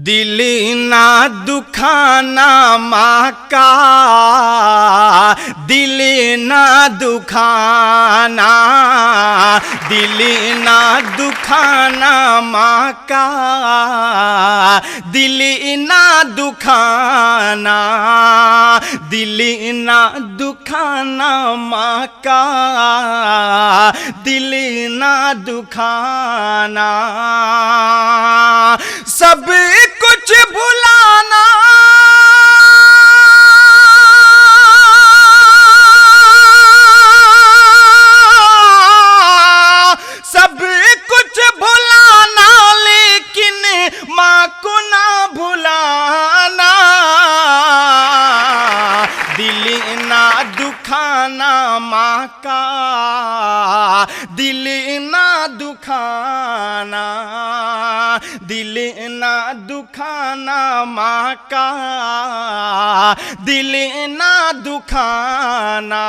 दिल ना दुखाना माँ का, दिल ना दुखाना, दिल ना दुखाना माँ का, दिल ना दुखाना, दिल ना दुखाना माँ का, दिल ना दुखाना, सब कुछ भुलाना, सब कुछ भुलाना, लेकिन माँ को ना भुलाना, दिल ना दुखाना माँ का, दिल ना दुखाना, दिल ना दुखाना माँ का, दिल ना दुखाना,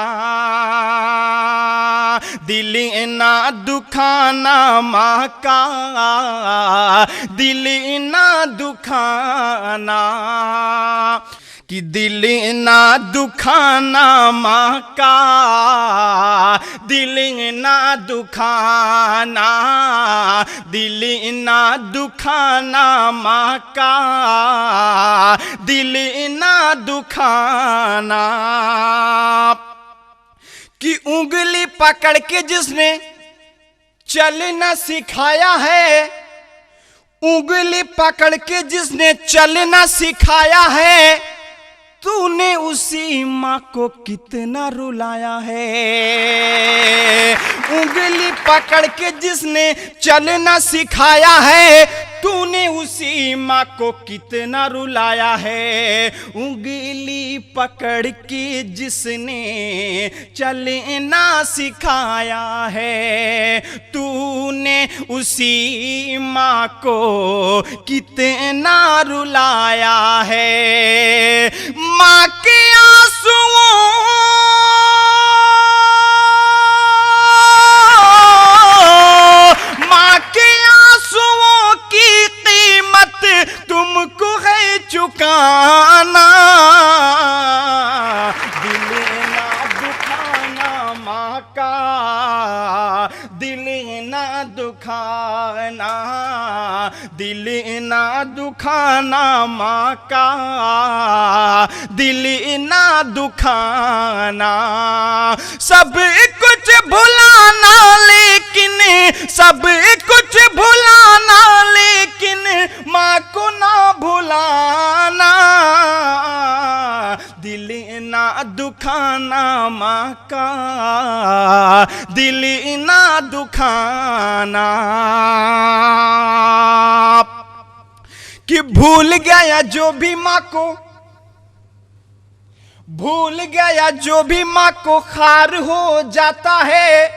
दिल ना दुखाना माँ का, दिल ना दुखाना, कि दिल ना दुखाना माँ का, दिल ना दुखाना, दिल ना दुखाना माँ का, दिल ना दुखाना, कि उंगली पकड़ के जिसने चलना सिखाया है, उंगली पकड़ के जिसने चलना सिखाया है, तूने उसी माँ को कितना रुलाया है। उंगली पकड़ के जिसने चलना सिखाया है, तूने उसी माँ को कितना रुलाया है। उंगली पकड़ के जिसने चलना सिखाया है, तूने उसी माँ को कितना रुलाया है। माँ के आंसुओं, माँ के आंसुओं की कीमत तुमको है चुकाना। दिल ना दुखाना माँ का, दिल ना दुखाना, दिल ना दुखाना माँ का, दिल ना दुखाना। सब कुछ भुलाना, लेकिन सब कुछ भुलाना, लेकिन माँ को ना भुलाना। दिल ना दुखाना माँ का, दिल ना दुखाना। कि भूल गया जो भी माँ को, भूल गया जो भी माँ को खार हो जाता है,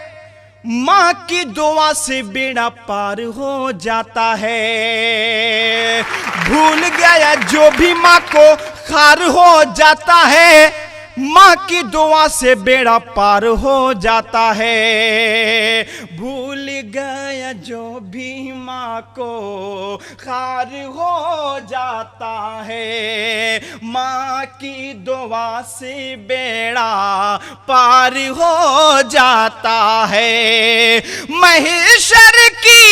माँ की दुआ से बेड़ा पार हो जाता है। भूल गया जो भी माँ को खार हो जाता है, माँ की दुआ से बेड़ा पार हो जाता है। भूल गया जो भी माँ को खार हो जाता है, माँ की दुआ से बेड़ा पार हो जाता है। महेश्वर की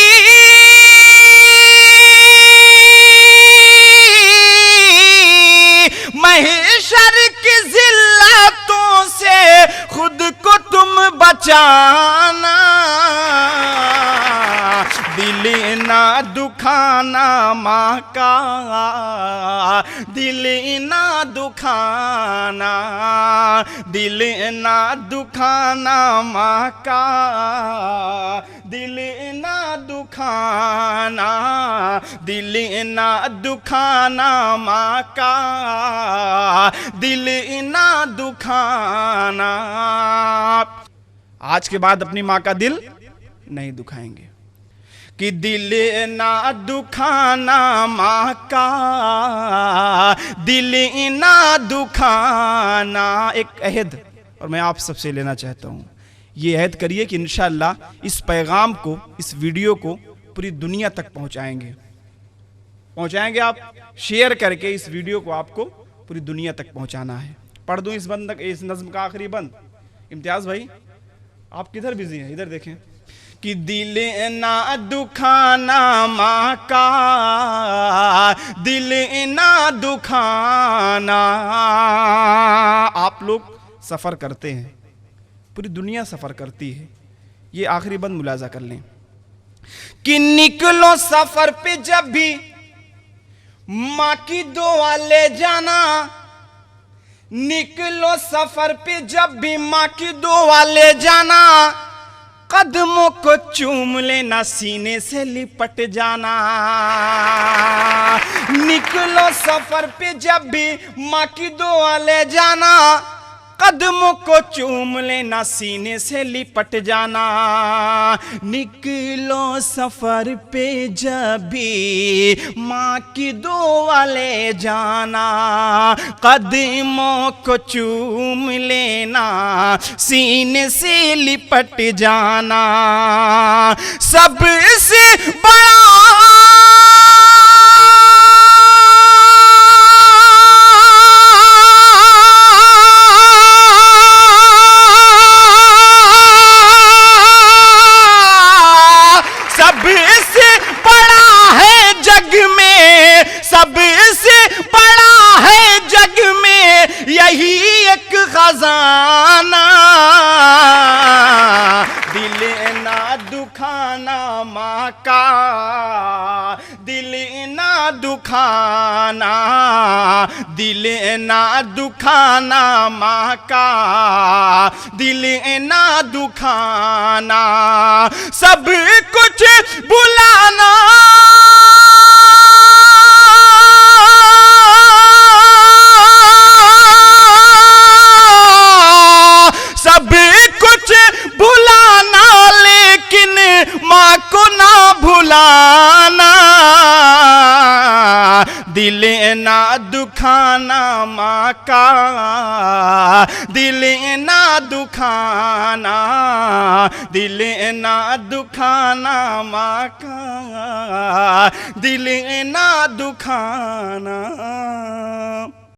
महेश्वर की जिल्लतों से खुद को तुम बचाना। दिल ना दुखाना माँ का, दिल ना दुखाना, दिल ना दुखाना माँ का, दिल ना दुखाना, दिल ना दुखाना माँ का, दिल ना दुखाना। आज के बाद अपनी माँ का दिल नहीं दुखाएंगे। कि दिल ना दुखाना माँ का, दिल ना दुखाना। एक अहद और मैं आप सबसे लेना चाहता हूँ, ये अहद करिए कि इंशाअल्लाह इस पैगाम को, इस वीडियो को पूरी दुनिया तक पहुँचाएंगे। पहुंचाएंगे आप शेयर करके। इस वीडियो को आपको पूरी दुनिया तक पहुंचाना है। पढ़ दूं इस नज्म का आखिरी बंद। इम्तियाज भाई आप किधर बिजी हैं, इधर देखें। कि दिल ना दुखाना माँ का, दिल ना दुखाना। आप लोग सफर करते हैं, पूरी दुनिया सफर करती है। ये आखिरी बंद मुलाजा कर लें कि निकलो सफर पे जब भी माँ की दुआ ले जाना, निकलो सफर पे जब भी माँ की दुआ ले जाना, कदमों को चूम लेना सीने से लिपट जाना। निकलो सफर पे जब भी माँ की दुआ ले जाना, कदमों को चूम लेना सीने से लिपट जाना। निकलो सफर पे जब भी माँ की दुआ ले जाना, कदमों को चूम लेना सीने से लिपट जाना। सबसे बड़ा यही एक खजाना, दिल ना दुखाना माँ का, दिल ना दुखाना, दिल ना दुखाना माँ का, दिल ना दुखाना। सब कुछ बुलाना, सब कुछ भुलाना, लेकिन माँ को ना भुलाना। दिल ना दुखाना माँ का, दिल ना दुखाना, दिल ना दुखाना माँ का, दिल ना दुखाना।